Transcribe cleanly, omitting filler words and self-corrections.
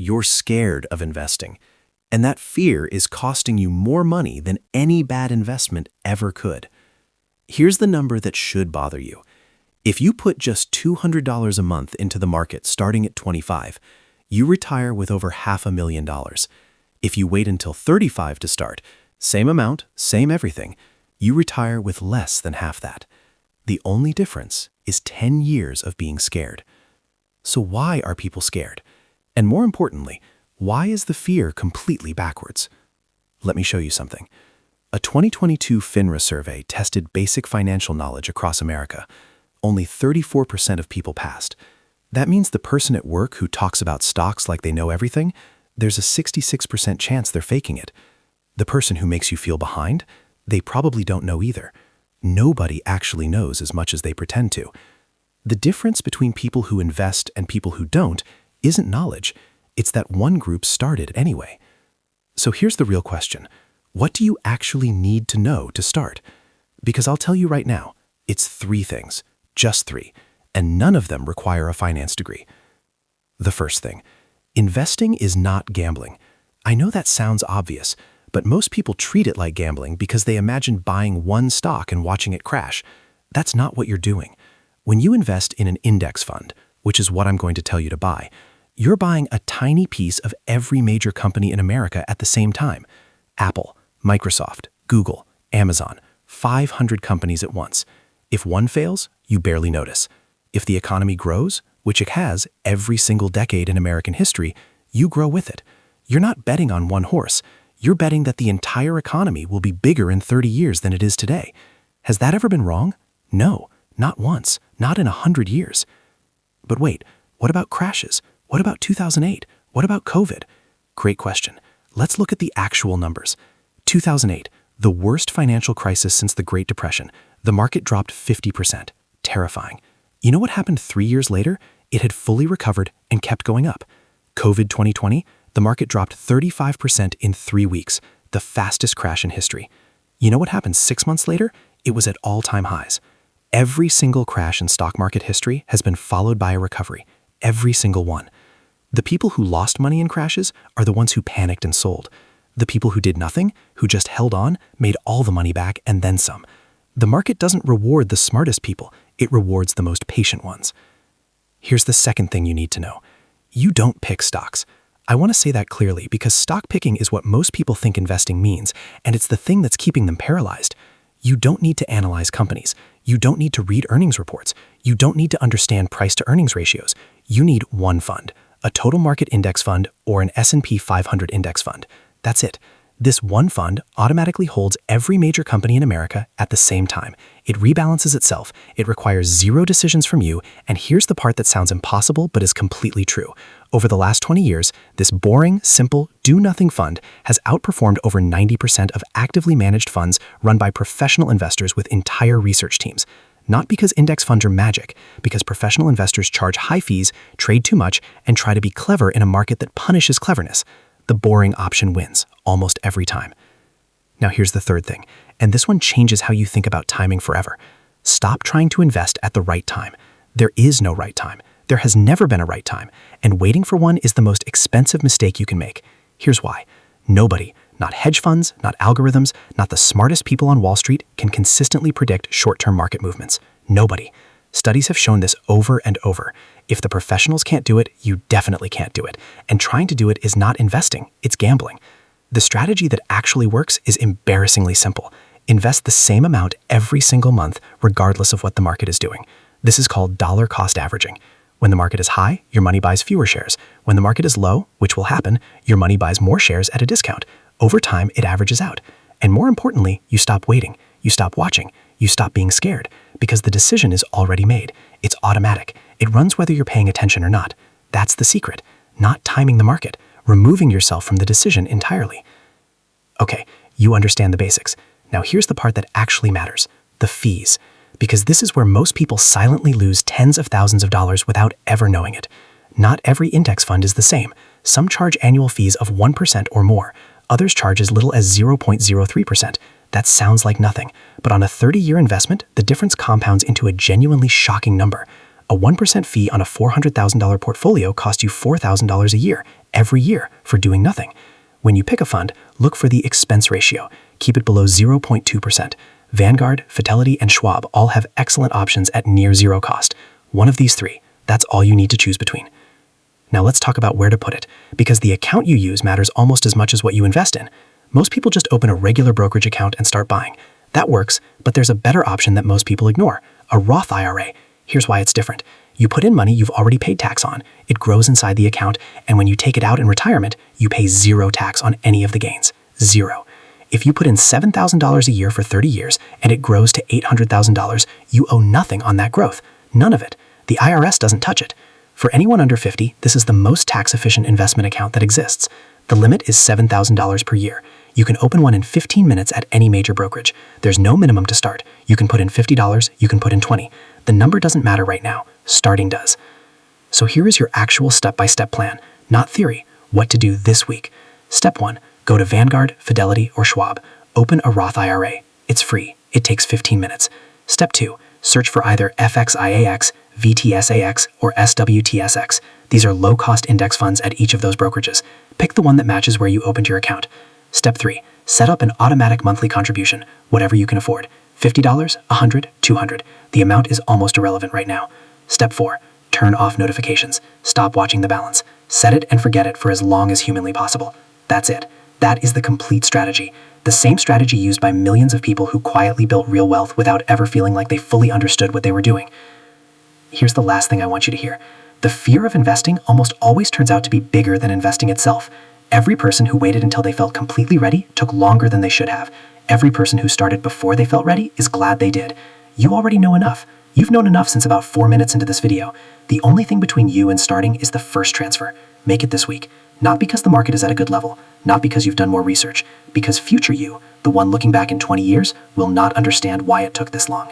you're scared of investing, and that fear is costing you more money than any bad investment ever could. Here's the number that should bother you. If you put just $200 a month into the market starting at 25, you retire with over $500,000. If you wait until 35 to start, same amount, same everything, you retire with less than half that. The only difference is 10 years of being scared. So why are people scared? And more importantly, why is the fear completely backwards? Let me show you something. A 2022 FINRA survey tested basic financial knowledge across America. Only 34% of people passed. That means the person at work who talks about stocks like they know everything, there's a 66% chance they're faking it. The person who makes you feel behind, they probably don't know either. Nobody actually knows as much as they pretend to. The difference between people who invest and people who don't isn't knowledge. It's that one group started anyway. So here's the real question. What do you actually need to know to start? Because I'll tell you right now, it's 3 things. Just 3, and none of them require a finance degree. The first thing, investing is not gambling. I know that sounds obvious, but most people treat it like gambling because they imagine buying one stock and watching it crash. That's not what you're doing. When you invest in an index fund, which is what I'm going to tell you to buy, you're buying a tiny piece of every major company in America at the same time. Apple, Microsoft, Google, Amazon, 500 companies at once. If one fails, you barely notice. If the economy grows, which it has every single decade in American history, you grow with it. You're not betting on one horse. You're betting that the entire economy will be bigger in 30 years than it is today. Has that ever been wrong? No, not once, not in 100 years. But wait, what about crashes? What about 2008? What about COVID? Great question. Let's look at the actual numbers. 2008, the worst financial crisis since the Great Depression. The market dropped 50%. Terrifying. You know what happened 3 years later? It had fully recovered and kept going up. COVID 2020, the market dropped 35% in 3 weeks, the fastest crash in history. You know what happened 6 months later? It was at all-time highs. Every single crash in stock market history has been followed by a recovery. Every single one. The people who lost money in crashes are the ones who panicked and sold. The people who did nothing, who just held on, made all the money back and then some. The market doesn't reward the smartest people, it rewards the most patient ones. Here's the second thing you need to know. You don't pick stocks. I want to say that clearly because stock picking is what most people think investing means, and it's the thing that's keeping them paralyzed. You don't need to analyze companies. You don't need to read earnings reports. You don't need to understand price-to-earnings ratios. You need one fund, a total market index fund or an S&P 500 index fund. That's it. This one fund automatically holds every major company in America at the same time. It rebalances itself. It requires 0 decisions from you. And here's the part that sounds impossible but is completely true. Over the last 20 years, this boring, simple, do-nothing fund has outperformed over 90% of actively managed funds run by professional investors with entire research teams. Not because index funds are magic, because professional investors charge high fees, trade too much, and try to be clever in a market that punishes cleverness. The boring option wins, almost every time. Now here's the third thing, and this one changes how you think about timing forever. Stop trying to invest at the right time. There is no right time. There has never been a right time, and waiting for one is the most expensive mistake you can make. Here's why. Nobody, not hedge funds, not algorithms, not the smartest people on Wall Street, can consistently predict short-term market movements. Nobody. Studies have shown this over and over. If the professionals can't do it, you definitely can't do it. And trying to do it is not investing, it's gambling. The strategy that actually works is embarrassingly simple. Invest the same amount every single month, regardless of what the market is doing. This is called dollar cost averaging. When the market is high, your money buys fewer shares. When the market is low, which will happen, your money buys more shares at a discount. Over time, it averages out. And more importantly, you stop waiting. You stop watching. You stop being scared because the decision is already made. It's automatic. It runs whether you're paying attention or not. That's the secret. Not timing the market, removing yourself from the decision entirely. Okay, you understand the basics. Now here's the part that actually matters, the fees. Because this is where most people silently lose tens of thousands of dollars without ever knowing it. Not every index fund is the same. Some charge annual fees of 1% or more. Others charge as little as 0.03%. That sounds like nothing, but on a 30-year investment, the difference compounds into a genuinely shocking number. A 1% fee on a $400,000 portfolio costs you $4,000 a year, every year for doing nothing. When you pick a fund, look for the expense ratio. Keep it below 0.2%. Vanguard, Fidelity, and Schwab all have excellent options at near zero cost. One of these three. That's all you need to choose between. Now let's talk about where to put it, because the account you use matters almost as much as what you invest in. Most people just open a regular brokerage account and start buying. That works, but there's a better option that most people ignore, a Roth IRA. Here's why it's different. You put in money you've already paid tax on, it grows inside the account, and when you take it out in retirement, you pay zero tax on any of the gains. Zero. If you put in $7,000 a year for 30 years and it grows to $800,000, you owe nothing on that growth. None of it. The IRS doesn't touch it. For anyone under 50, this is the most tax-efficient investment account that exists. The limit is $7,000 per year. You can open one in 15 minutes at any major brokerage. There's no minimum to start. You can put in $50, you can put in $20. The number doesn't matter right now. Starting does. So here is your actual step-by-step plan, not theory, what to do this week. Step 1. Go to Vanguard, Fidelity, or Schwab. Open a Roth IRA. It's free. It takes 15 minutes. Step 2. Search for either FXIAX, VTSAX, or SWTSX. These are low-cost index funds at each of those brokerages. Pick the one that matches where you opened your account. Step 3. Set up an automatic monthly contribution, whatever you can afford. $50, $100, $200. The amount is almost irrelevant right now. Step 4. Turn off notifications. Stop watching the balance. Set it and forget it for as long as humanly possible. That's it. That is the complete strategy. The same strategy used by millions of people who quietly built real wealth without ever feeling like they fully understood what they were doing. Here's the last thing I want you to hear. The fear of investing almost always turns out to be bigger than investing itself. Every person who waited until they felt completely ready took longer than they should have. Every person who started before they felt ready is glad they did. You already know enough. You've known enough since about 4 minutes into this video. The only thing between you and starting is the first transfer. Make it this week. Not because the market is at a good level, not because you've done more research, because future you, the one looking back in 20 years, will not understand why it took this long.